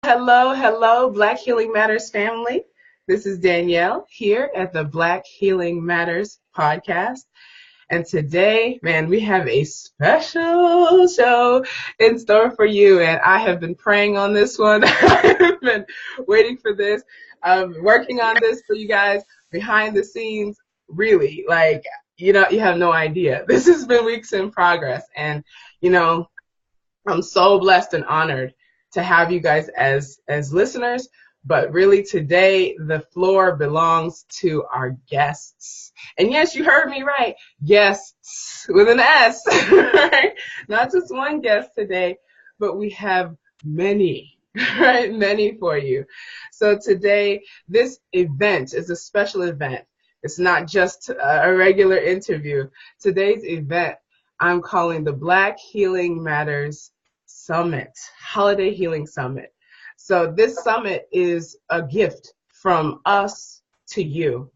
Hello, hello, Black Healing Matters family. This is Danielle here at the Black Healing Matters podcast. And today, man, we have a special show in store for you. And I have been praying on this one. I've been waiting for this. Working on this for you guys behind the scenes, really. You have no idea. This has been weeks in progress. And, I'm so blessed and honored to have you guys as listeners, but really today the floor belongs to our guests. And yes, you heard me right, guests with an S, right? Not just one guest today, but we have many, right? Many for you. So today, this event is a special event. It's not just a regular interview. Today's event, I'm calling the Black Healing Matters Summit, Holiday Healing Summit. So this summit is a gift from us to you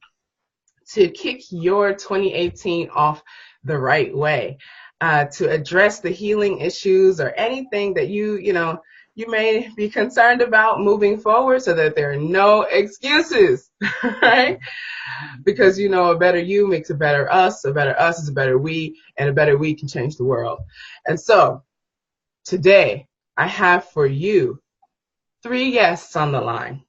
to kick your 2018 off the right way, to address the healing issues or anything that you may be concerned about moving forward so that there are no excuses, right? Because a better you makes a better us is a better we, and a better we can change the world. And so today, I have for you 3 guests on the line.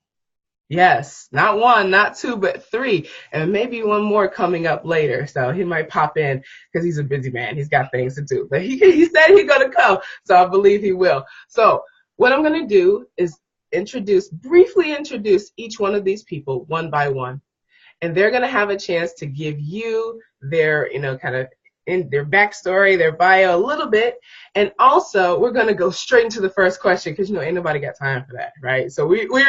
Yes, not 1, not 2, but 3, and maybe 1 more coming up later. So he might pop in because he's a busy man. He's got things to do. But he said he's going to come, so I believe he will. So what I'm going to do is briefly introduce each one of these people one by one. And they're going to have a chance to give you their, kind of in their backstory, their bio a little bit. And also, we're going to go straight into the first question because, ain't nobody got time for that, right? So we're going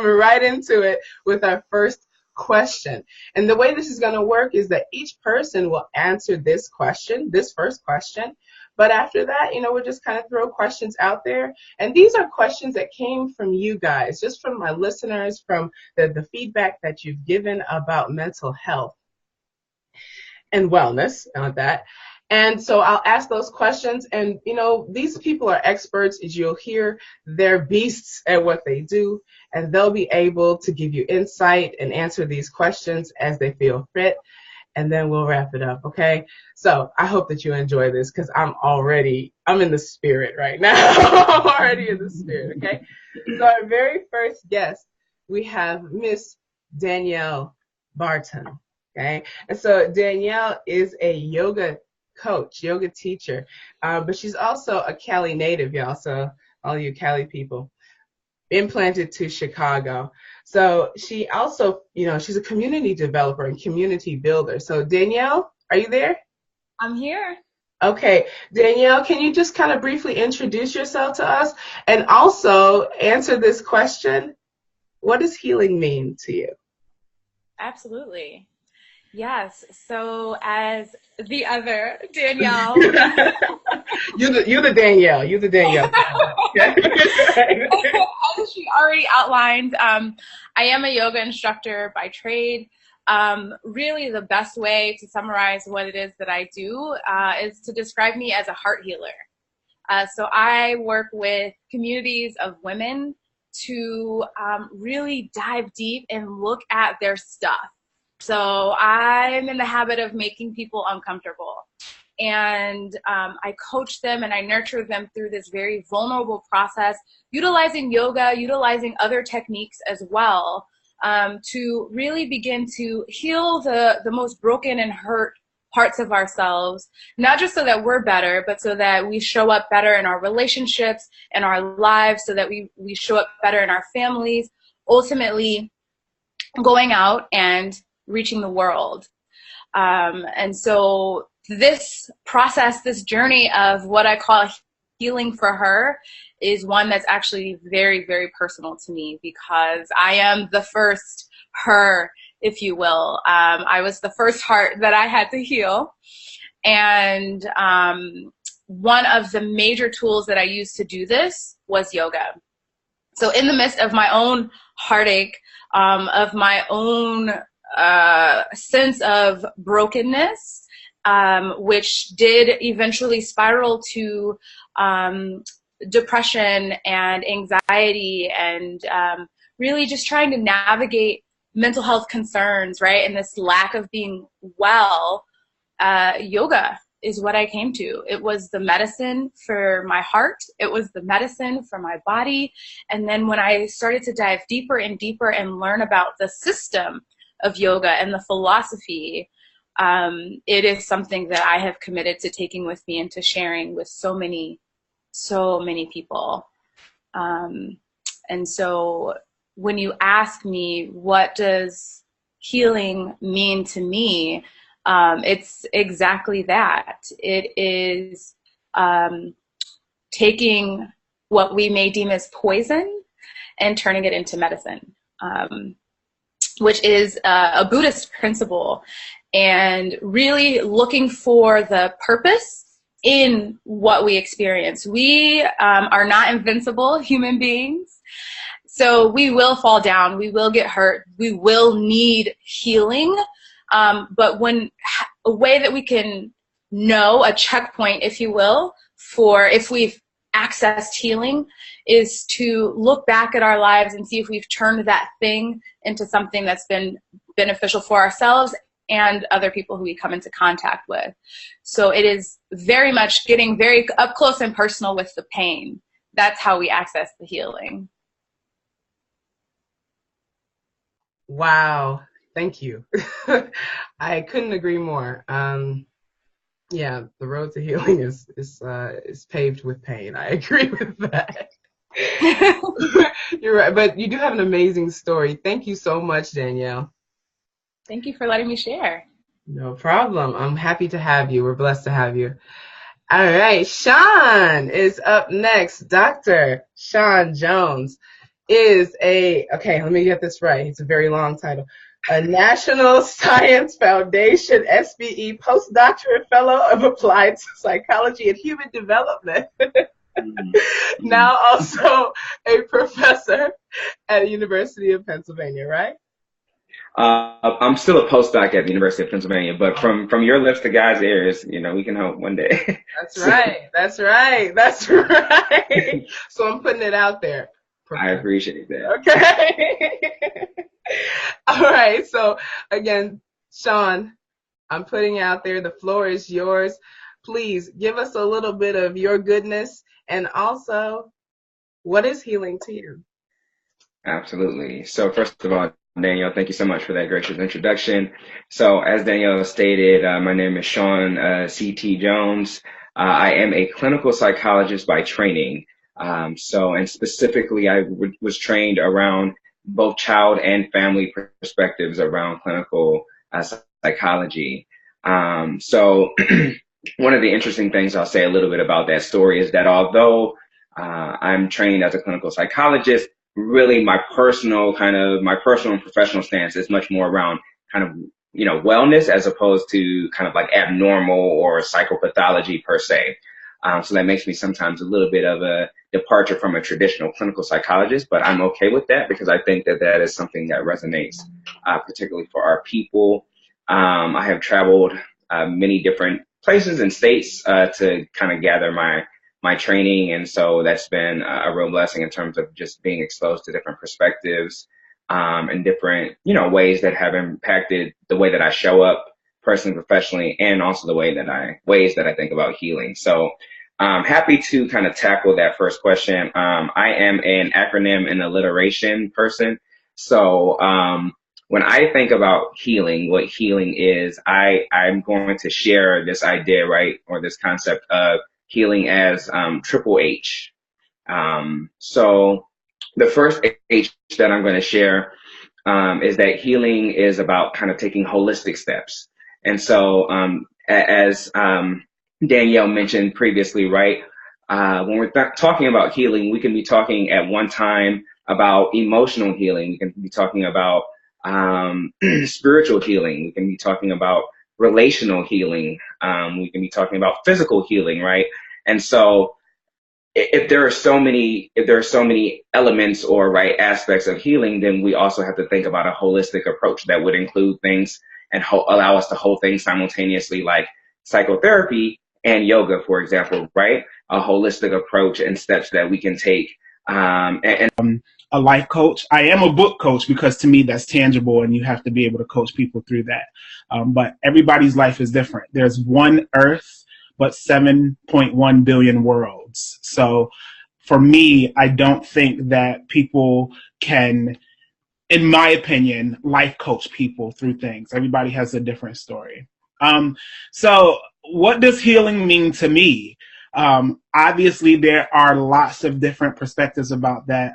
right into it with our first question. And the way this is going to work is that each person will answer this first question. But after that, we'll just kind of throw questions out there. And these are questions that came from you guys, just from my listeners, from the feedback that you've given about mental health and wellness and that. And so I'll ask those questions. And, these people are experts. As you'll hear, they're beasts at what they do. And they'll be able to give you insight and answer these questions as they feel fit. And then we'll wrap it up, okay? So I hope that you enjoy this because I'm in the spirit right now. I'm already in the spirit, okay? So our very first guest, we have Miss Danielle Barton, okay? And so Danielle is a yoga coach, yoga teacher, but she's also a Cali native, y'all, so all you Cali people, implanted to Chicago. So she also, she's a community developer and community builder. So Danielle, are you there? I'm here. Okay. Danielle, can you just kind of briefly introduce yourself to us and also answer this question? What does healing mean to you? Absolutely. Yes. So as the other Danielle. You the Danielle. You the Danielle. As she already outlined, I am a yoga instructor by trade. Really the best way to summarize what it is that I do is to describe me as a heart healer. So I work with communities of women to really dive deep and look at their stuff. So I'm in the habit of making people uncomfortable. And I coach them and I nurture them through this very vulnerable process, utilizing yoga, utilizing other techniques as well, to really begin to heal the most broken and hurt parts of ourselves, not just so that we're better, but so that we show up better in our relationships and our lives, so that we show up better in our families, ultimately going out and reaching the world. And so this process, this journey of what I call healing for her is one that's actually very, very personal to me because I am the first her, if you will. I was the first heart that I had to heal. And one of the major tools that I used to do this was yoga. So in the midst of my own heartache, of my own sense of brokenness, which did eventually spiral to depression and anxiety and really just trying to navigate mental health concerns, right? And this lack of being well, yoga is what I came to. It was the medicine for my heart. It was the medicine for my body. And then when I started to dive deeper and deeper and learn about the system of yoga and the philosophy, it is something that I have committed to taking with me and to sharing with so many people. And so when you ask me, what does healing mean to me? It's exactly that. It is taking what we may deem as poison and turning it into medicine, which is a Buddhist principle, and really looking for the purpose in what we experience. We are not invincible human beings. So we will fall down, we will get hurt, we will need healing. But a way that we can know, a checkpoint, if you will, for if we've accessed healing, is to look back at our lives and see if we've turned that thing into something that's been beneficial for ourselves and other people who we come into contact with. So it is very much getting very up close and personal with the pain. That's how we access the healing. Wow. Thank you. I couldn't agree more. Yeah, the road to healing is paved with pain. I agree with that. You're right, but you do have an amazing story. Thank you so much, Danielle. Thank you for letting me share. No problem. I'm happy to have you. We're blessed to have you. All right, Shawn is up next. Dr. Shawn Jones is okay, let me get this right. It's a very long title. A National Science Foundation SBE Postdoctorate Fellow of Applied Psychology and Human Development. Now also a professor at the University of Pennsylvania, right? I'm still a postdoc at the University of Pennsylvania, but from your lips to God's ears, we can hope one day. That's right. That's right. That's right. So I'm putting it out there. I appreciate that. Okay. All right. So again, Shawn, I'm putting out there, the floor is yours. Please give us a little bit of your goodness, and also, what is healing to you? Absolutely. So first of all, Danielle, thank you so much for that gracious introduction. So as Danielle stated, my name is Shawn C.T. Jones. I am a clinical psychologist by training. And specifically, I was trained around both child and family perspectives around clinical psychology. So one of the interesting things I'll say a little bit about that story is that although I'm trained as a clinical psychologist, really my personal and professional stance is much more around kind of, wellness as opposed to kind of like abnormal or psychopathology per se. So that makes me sometimes a little bit of a departure from a traditional clinical psychologist, but I'm okay with that because I think that that is something that resonates, particularly for our people. I have traveled many different places and states to kind of gather my training, and so that's been a real blessing in terms of just being exposed to different perspectives and different, ways that have impacted the way that I show up personally, professionally, and also the ways that I think about healing. So I'm happy to kind of tackle that first question. I am an acronym and alliteration person. So when I think about healing, what healing is, I'm going to share this idea, right, or this concept of healing as triple H. So the first H that I'm going to share is that healing is about kind of taking holistic steps. And so as Danielle mentioned previously, right, when we're talking about healing, we can be talking at one time about emotional healing. We can be talking about spiritual healing. We can be talking about relational healing. We can be talking about physical healing, right? And so if there are so many elements or right aspects of healing, then we also have to think about a holistic approach that would include things and allow us to hold things simultaneously, like psychotherapy, and yoga, for example, right? A holistic approach and steps that we can take. A life coach. I am a book coach because to me that's tangible and you have to be able to coach people through that. But everybody's life is different. There's one earth, but 7.1 billion worlds. So for me, I don't think that people can, in my opinion, life coach people through things. Everybody has a different story. So what does healing mean to me? Obviously, there are lots of different perspectives about that.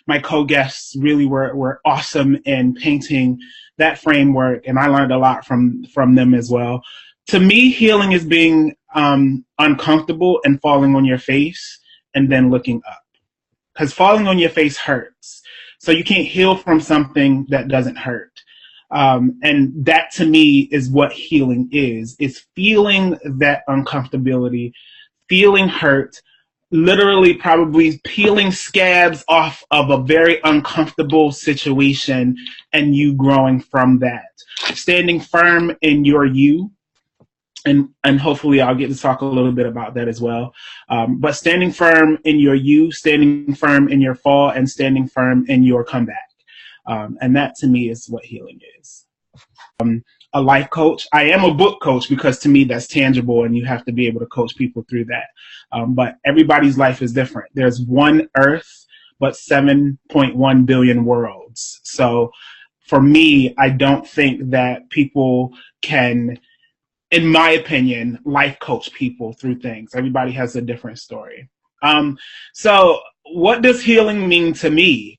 My co-guests really were awesome in painting that framework, and I learned a lot from them as well. To me, healing is being uncomfortable and falling on your face and then looking up. Because falling on your face hurts. So you can't heal from something that doesn't hurt. And that to me is what healing is. It's feeling that uncomfortability, feeling hurt, literally probably peeling scabs off of a very uncomfortable situation and you growing from that. Standing firm in your you. And hopefully I'll get to talk a little bit about that as well. But standing firm in your you, standing firm in your fall, and standing firm in your comeback. And that to me is what healing is. A life coach. I am a book coach because to me that's tangible and you have to be able to coach people through that. But everybody's life is different. There's one earth, but 7.1 billion worlds. So for me, I don't think that people can, in my opinion, life coach people through things. Everybody has a different story. So what does healing mean to me?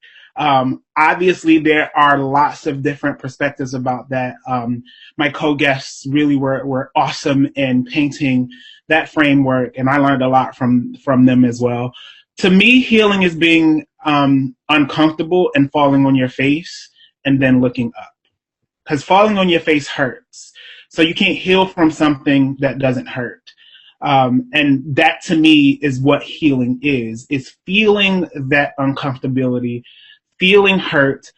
Obviously, there are lots of different perspectives about that. My co-guests really were awesome in painting that framework, and I learned a lot from them as well. To me, healing is being uncomfortable and falling on your face and then looking up. Because falling on your face hurts. So you can't heal from something that doesn't hurt. And that to me is what healing is. It's feeling that uncomfortability, feeling hurt,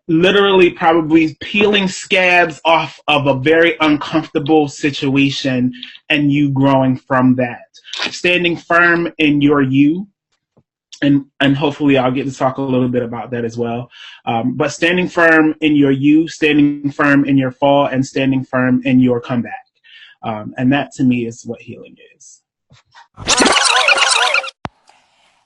literally probably peeling scabs off of a very uncomfortable situation and you growing from that. Standing firm in your you. And hopefully I'll get to talk a little bit about that as well. But standing firm in your you, standing firm in your fall, and standing firm in your comeback. And that to me is what healing is.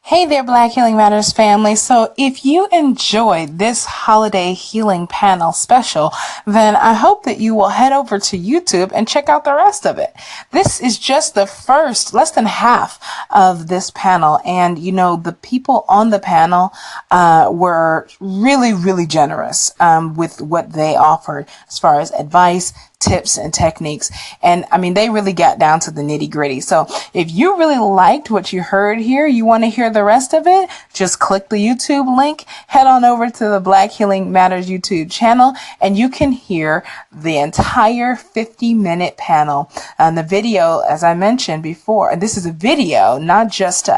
Hey there, Black Healing Matters family. So if you enjoyed this holiday healing panel special, then I hope that you will head over to YouTube and check out the rest of it. This is just the first, less than half of this panel. And, you know, the people on the panel were really, really generous with what they offered as far as advice, tips, and techniques. And I mean, they really got down to the nitty gritty. So if you really liked what you heard here, you want to hear the rest of it, just click the YouTube link, head on over to the Black Healing Matters YouTube channel, and you can hear the entire 50-minute panel. And the video, as I mentioned before, this is a video, not just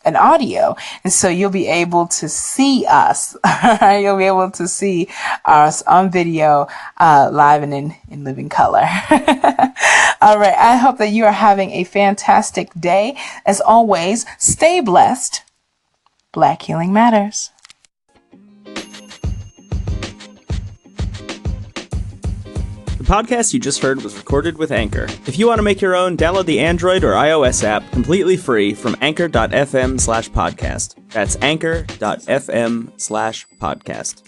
an audio, and so you'll be able to see us. You'll be able to see us on video, live and in living color. All right, I hope that you are having a fantastic day. As always, stay blessed. Black Healing Matters. The podcast you just heard was recorded with Anchor. If you want to make your own, download the Android or iOS app completely free from anchor.fm/podcast. That's anchor.fm/podcast.